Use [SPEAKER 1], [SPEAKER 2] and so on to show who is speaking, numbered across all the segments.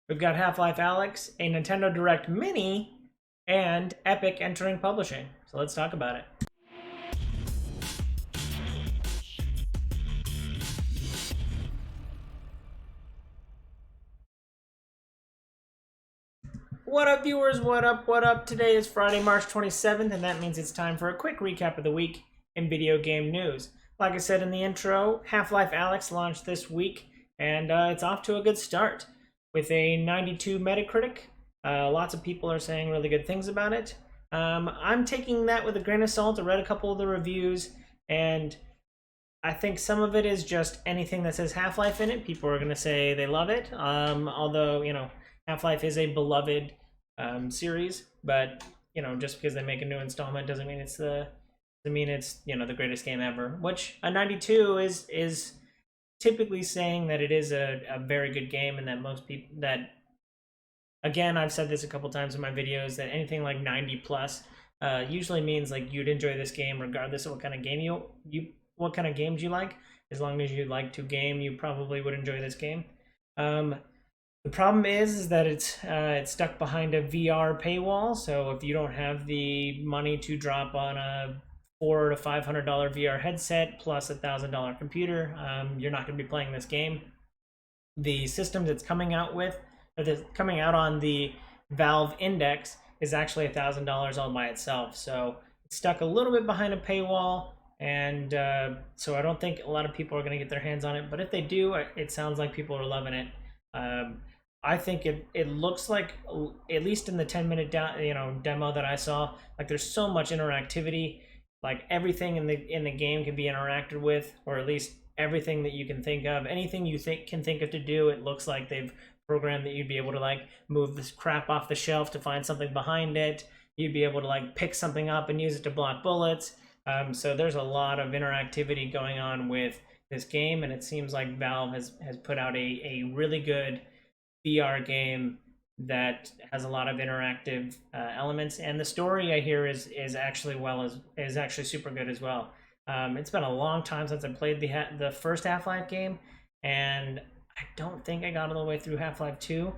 [SPEAKER 1] We've got Half-Life Alyx, a Nintendo Direct Mini, and Epic entering publishing. So let's talk about it. What up, viewers? What up? What up? Today is Friday, March 27th, and that means it's time for a quick recap of the week in video game news. Like I said in the intro, Half-Life Alyx launched this week, and it's off to a good start. With a 92 Metacritic, lots of people are saying really good things about it. I'm taking that with a grain of salt. I read a couple of the reviews, and I think some of it is just anything that says Half-Life in it. People are going to say they love it, although, Half-Life is a beloved series, but, just because they make a new installment doesn't mean it's the greatest game ever, which a 92 is typically saying that it is a very good game, and that most people that, again, I've said this a couple times in my videos, that anything like 90 plus usually means like you'd enjoy this game regardless of what kind of game what kind of games you like. As long as you like to game, you probably would enjoy this game. The problem is that it's stuck behind a VR paywall, so if you don't have the money to drop on a $400 to $500 VR headset plus $1,000 computer, you're not going to be playing this game. The system that's coming out on the Valve Index is actually $1,000 all by itself, so it's stuck a little bit behind a paywall, and so I don't think a lot of people are going to get their hands on it. But if they do, it sounds like people are loving it. I think it looks like, at least in the 10-minute demo that I saw, like there's so much interactivity. Like everything in the game can be interacted with, or at least everything that you can think of. Anything you can think of to do, it looks like they've programmed that you'd be able to like move this crap off the shelf to find something behind it. You'd be able to like pick something up and use it to block bullets. So there's a lot of interactivity going on with this game, and it seems like Valve has put out a really good VR game that has a lot of interactive elements, and the story I hear is actually super good as well. It's been a long time since I played the first Half-Life game, and I don't think I got all the way through Half-Life 2.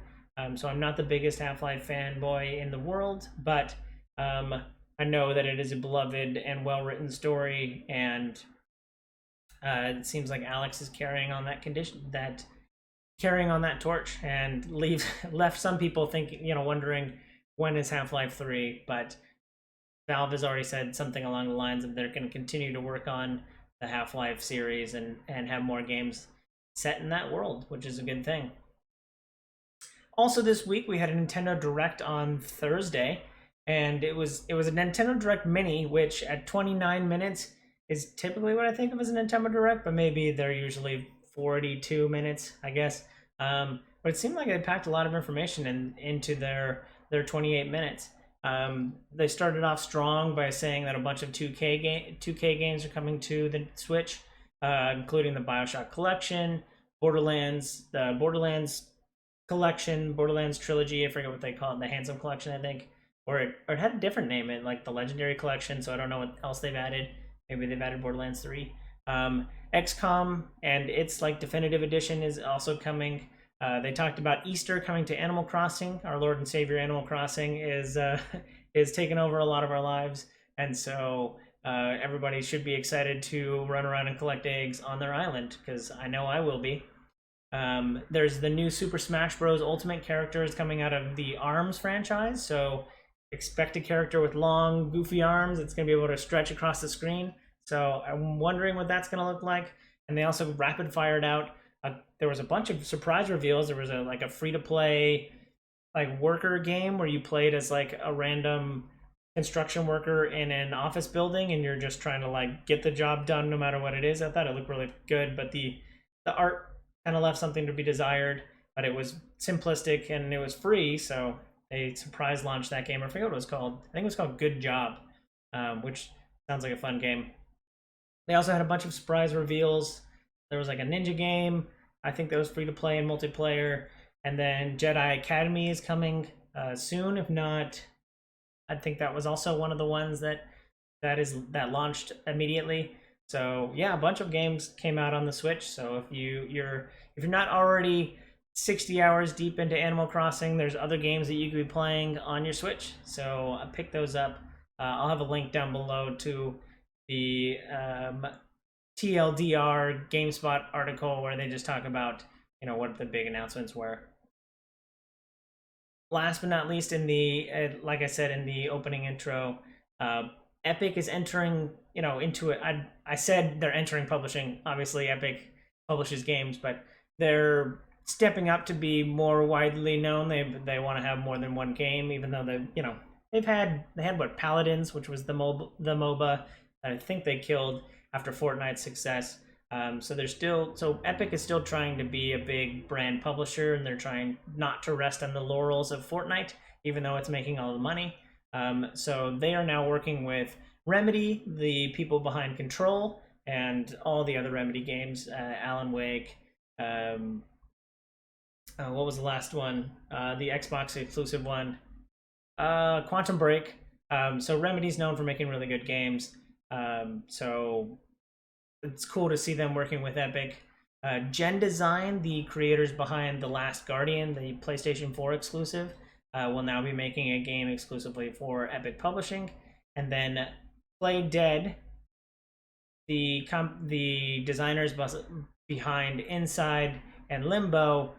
[SPEAKER 1] So I'm not the biggest Half-Life fanboy in the world, but I know that it is a beloved and well-written story, and it seems like Alyx is carrying on that torch, and left some people thinking, wondering when is Half-Life 3, but Valve has already said something along the lines of they're going to continue to work on the Half-Life series and have more games set in that world, which is a good thing. Also this week we had a Nintendo Direct on Thursday, and it was a Nintendo Direct Mini, which at 29 minutes is typically what I think of as a Nintendo Direct, but maybe they're usually 42 minutes, I guess. But it seemed like they packed a lot of information into their 28 minutes. They started off strong by saying that a bunch of 2K games are coming to the Switch, including the BioShock Collection, the Borderlands Collection, Borderlands Trilogy, I forget what they call it, the Handsome Collection, I think. Or it had a different name, like the Legendary Collection, so I don't know what else they've added. Maybe they've added Borderlands 3. XCOM and its like definitive edition is also coming. They talked about Easter coming to Animal Crossing. Our Lord and Savior Animal Crossing is taking over a lot of our lives, and so everybody should be excited to run around and collect eggs on their island, because I know I will be. There's the new Super Smash Bros. Ultimate characters coming out of the ARMS franchise, so expect a character with long, goofy arms that's going to be able to stretch across the screen. So I'm wondering what that's going to look like. And they also rapid fired out. There was a bunch of surprise reveals. There was a free-to-play like worker game where you played as like a random construction worker in an office building, and you're just trying to like get the job done no matter what it is. I thought it looked really good, but the art kind of left something to be desired. But it was simplistic and it was free, so they surprise launched that game. I forget what it was called. I think it was called Good Job, which sounds like a fun game. They also had a bunch of surprise reveals. There was like a ninja game, I think that was free to play and multiplayer. And then Jedi Academy is coming soon. If not, I think that was also one of the ones that launched immediately. So yeah, a bunch of games came out on the Switch. So if you're not already 60 hours deep into Animal Crossing. There's other games that you could be playing on your Switch, so pick those up. I'll have a link down below to the TLDR GameSpot article where they just talk about what the big announcements were. Last but not least, in the like I said in the opening intro, Epic is entering into it. I said they're entering publishing. Obviously, Epic publishes games, but they're stepping up to be more widely known. They want to have more than one game, even though they had what, Paladins, which was the MOBA that I think they killed after Fortnite's success. So Epic is still trying to be a big brand publisher, and they're trying not to rest on the laurels of Fortnite, even though it's making all the money. So they are now working with Remedy, the people behind Control, and all the other Remedy games, Alan Wake. What was the last one? The Xbox exclusive one, Quantum Break. So Remedy's known for making really good games. So it's cool to see them working with Epic. Gen Design, the creators behind The Last Guardian, the PlayStation 4 exclusive, will now be making a game exclusively for Epic Publishing. And then Play Dead, the designers behind Inside and Limbo,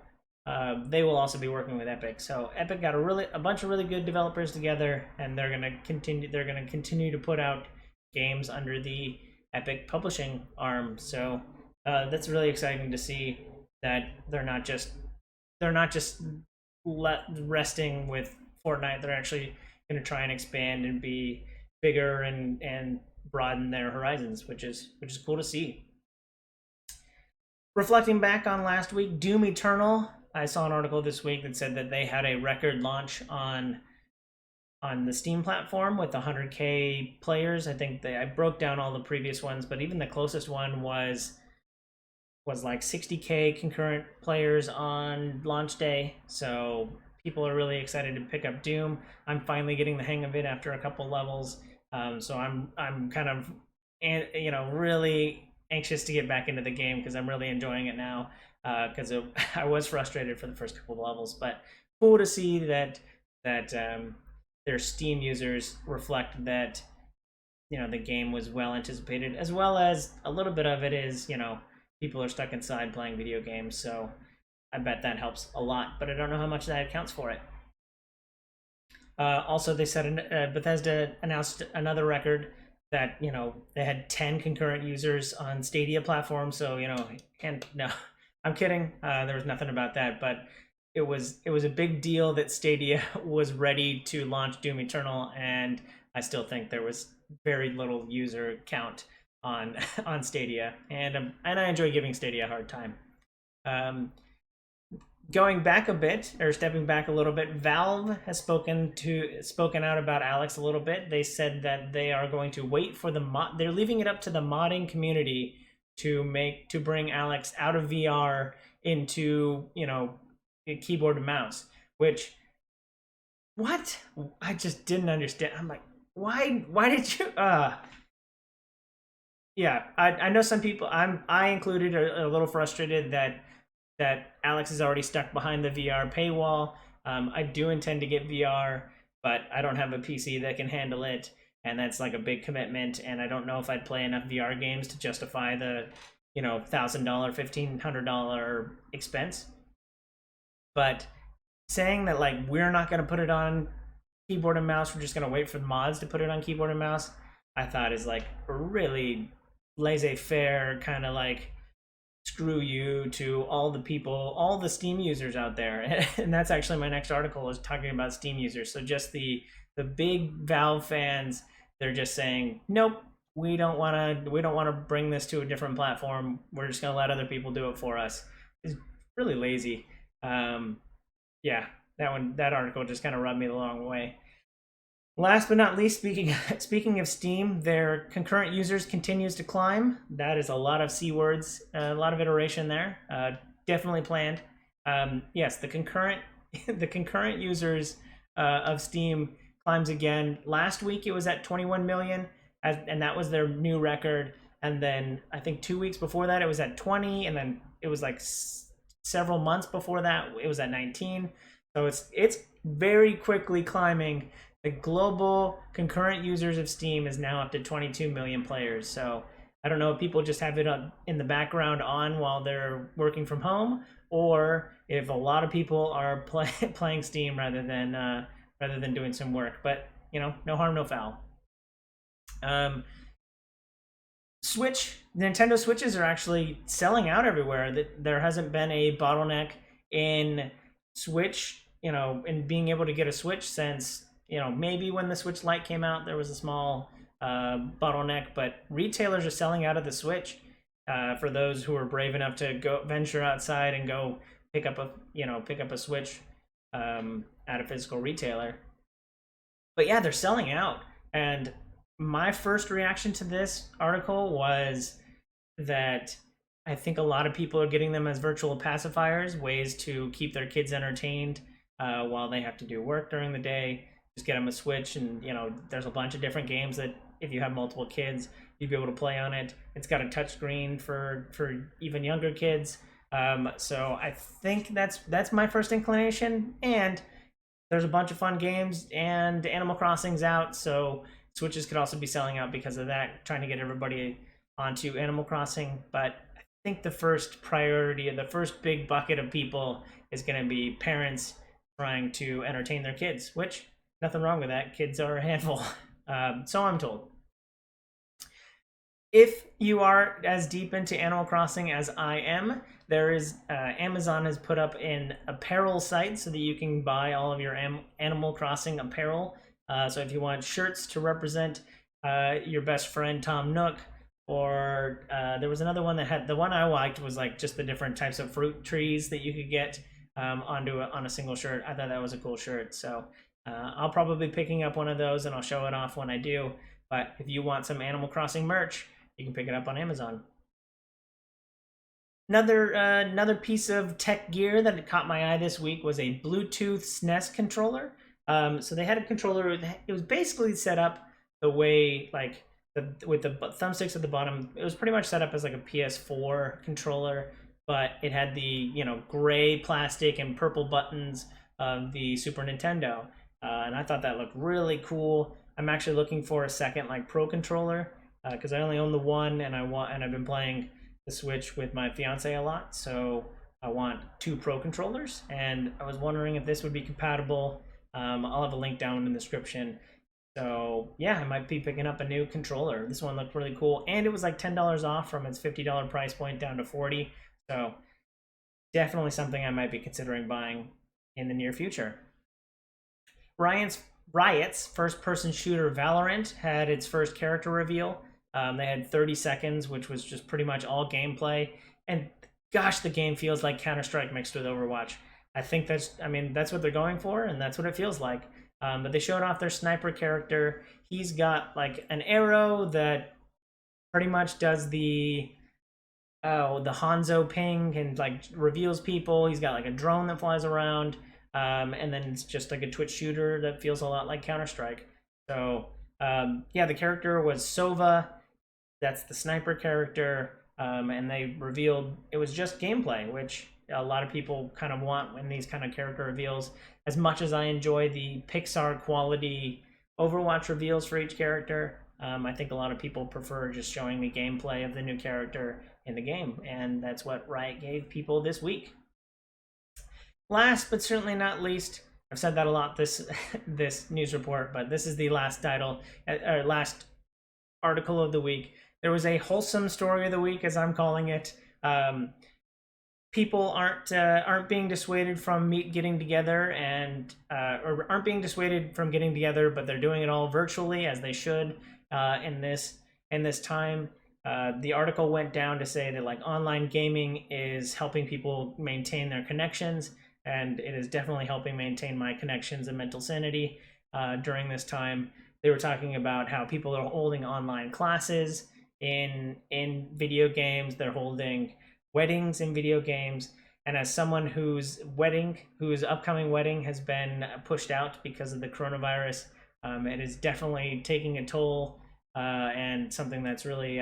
[SPEAKER 1] they will also be working with Epic. So Epic got a bunch of really good developers together, and they're gonna continue to put out games under the Epic publishing arm. So that's really exciting to see that they're not just resting with Fortnite. They're actually going to try and expand and be bigger and broaden their horizons, which is cool to see. Reflecting back on last week, Doom Eternal, I saw an article this week that said that they had a record launch on the Steam platform with 100K players. I think I broke down all the previous ones, but even the closest one was like 60K concurrent players on launch day. So people are really excited to pick up Doom. I'm finally getting the hang of it after a couple levels. So I'm kind of really anxious to get back into the game because I'm really enjoying it now. Because I was frustrated for the first couple of levels, but cool to see that their Steam users reflect that the game was well anticipated, as well as a little bit of it is people are stuck inside playing video games. So I bet that helps a lot, but I don't know how much that accounts for it. Also, they said Bethesda announced another record that they had 10 concurrent users on Stadia platform. So and no, I'm kidding. There was nothing about that, but it was a big deal that Stadia was ready to launch Doom Eternal, and I still think there was very little user count on Stadia, and I enjoy giving Stadia a hard time. Going back a bit, or stepping back a little bit, Valve has spoken out about Alyx a little bit. They said that they are going to wait for they're leaving it up to the modding community to bring Alyx out of VR into keyboard and mouse. Which, what? I just didn't understand. I'm like, why did you? Yeah, I know some people. I included are a little frustrated that Alyx is already stuck behind the VR paywall. I do intend to get VR, but I don't have a PC that can handle it, and that's like a big commitment, and I don't know if I'd play enough VR games to justify the $1,000, $1,500 expense. But saying that like we're not going to put it on keyboard and mouse, we're just going to wait for the mods to put it on keyboard and mouse, I thought is like a really laissez-faire kind of like screw you to all the people, all the Steam users out there. And that's actually my next article is talking about Steam users. So just the big Valve fans, they're just saying, nope, we don't want to bring this to a different platform. We're just going to let other people do it for us. It's really lazy. Yeah, that article just kind of rubbed me the wrong way. Last but not least, speaking of Steam, their concurrent users continues to climb. That is a lot of C words, a lot of iteration there. Definitely planned. Yes, the concurrent users of Steam climbs again. Last week it was at 21 million, and that was their new record. And then I think 2 weeks before that it was at 20, and then it was like several months before that, it was at 19. So it's very quickly climbing. The global concurrent users of Steam is now up to 22 million players. So I don't know if people just have it in the background on while they're working from home, or if a lot of people are playing Steam rather than doing some work. But no harm, no foul. Nintendo Switches are actually selling out everywhere. That there hasn't been a bottleneck in Switch, in being able to get a Switch since, maybe when the Switch Lite came out, there was a small bottleneck, but retailers are selling out of the Switch. For those who are brave enough to go venture outside and go pick up a Switch at a physical retailer. But yeah, they're selling out. And my first reaction to this article was that I think a lot of people are getting them as virtual pacifiers, ways to keep their kids entertained while they have to do work during the day. Just get them a Switch, and there's a bunch of different games that if you have multiple kids, you'd be able to play on it. It's got a touchscreen for even younger kids. So I think that's my first inclination. And there's a bunch of fun games, and Animal Crossing's out, so Switches could also be selling out because of that, trying to get everybody onto Animal Crossing. But I think the first priority and the first big bucket of people is going to be parents trying to entertain their kids, which nothing wrong with that. Kids are a handful. So I'm told. If you are as deep into Animal Crossing as I am, there is Amazon has put up an apparel site so that you can buy all of your Animal Crossing apparel. So if you want shirts to represent your best friend Tom Nook, or there was another one that had, the one I liked was like just the different types of fruit trees that you could get on a single shirt. I thought that was a cool shirt. So I'll probably be picking up one of those, and I'll show it off when I do. But if you want some Animal Crossing merch, you can pick it up on Amazon. Another piece of tech gear that caught my eye this week was a Bluetooth SNES controller. So they had a controller. It was basically set up the way with the thumbsticks at the bottom. It was pretty much set up as like a PS4 controller, but it had the gray plastic and purple buttons of the Super Nintendo, and I thought that looked really cool. I'm actually looking for a second Pro controller because I only own the one, and I've been playing the Switch with my fiance a lot, so I want 2 Pro controllers, and I was wondering if this would be compatible. I'll have a link down in the description. So yeah, I might be picking up a new controller. This one looked really cool, and it was like $10 off from its $50 price point down to $40. So definitely something I might be considering buying in the near future. Riot's first-person shooter Valorant had its first character reveal. They had 30 seconds, which was just pretty much all gameplay. And gosh, the game feels like Counter-Strike mixed with Overwatch. I think that's what they're going for, and that's what it feels like. But they showed off their sniper character. He's got like an arrow that pretty much does the Hanzo ping and like reveals people. He's got like a drone that flies around, and then it's just like a Twitch shooter that feels a lot like Counter-Strike. So yeah, the character was Sova. That's the sniper character, and they revealed it was just gameplay, which a lot of people kind of want in these kind of character reveals. As much as I enjoy the Pixar quality Overwatch reveals for each character, I think a lot of people prefer just showing me gameplay of the new character in the game, and that's what Riot gave people this week. Last but certainly not least, I've said that a lot this news report, but this is the last article of the week. There was a wholesome story of the week, as I'm calling it. People aren't being dissuaded from getting together, or aren't being dissuaded from getting together, but they're doing it all virtually, as they should in this time. The article went down to say that online gaming is helping people maintain their connections, and it is definitely helping maintain my connections and mental sanity during this time. They were talking about how people are holding online classes in video games. They're holding weddings in video games, and as someone whose upcoming wedding has been pushed out because of the coronavirus, it is definitely taking a toll, and something that's really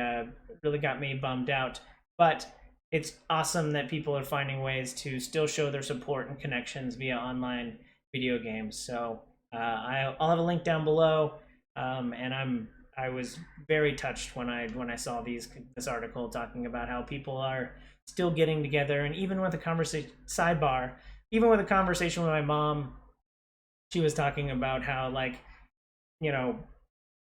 [SPEAKER 1] got me bummed out. But it's awesome that people are finding ways to still show their support and connections via online video games. So I'll have a link down below, and I was very touched when I saw this article talking about how people are still getting together, and even with a conversation sidebar, even with a conversation with my mom, she was talking about how, like, you know,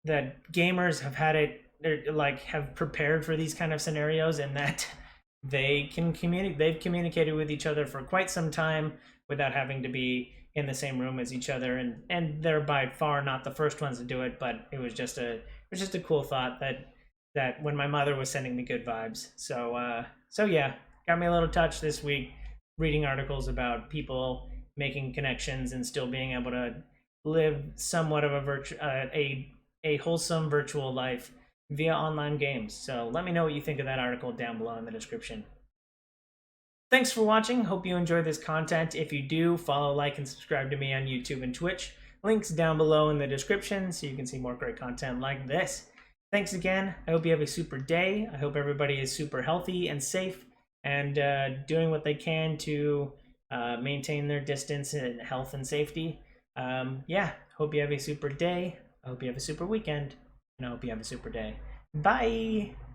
[SPEAKER 1] that gamers have had it, like, have prepared for these kind of scenarios, and that they've communicated with each other for quite some time without having to be in the same room as each other, and they're by far not the first ones to do it, but it was just a cool thought that when my mother was sending me good vibes. So yeah, got me a little touch this week reading articles about people making connections and still being able to live somewhat of a wholesome virtual life via online games. So let me know what you think of that article down below in the description. Thanks for watching. Hope you enjoy this content. If you do, follow, like, and subscribe to me on YouTube and Twitch. Links down below in the description so you can see more great content like this. Thanks again. I hope you have a super day. I hope everybody is super healthy and safe and doing what they can to maintain their distance and health and safety. Yeah, hope you have a super day. I hope you have a super weekend. And I hope you have a super day. Bye!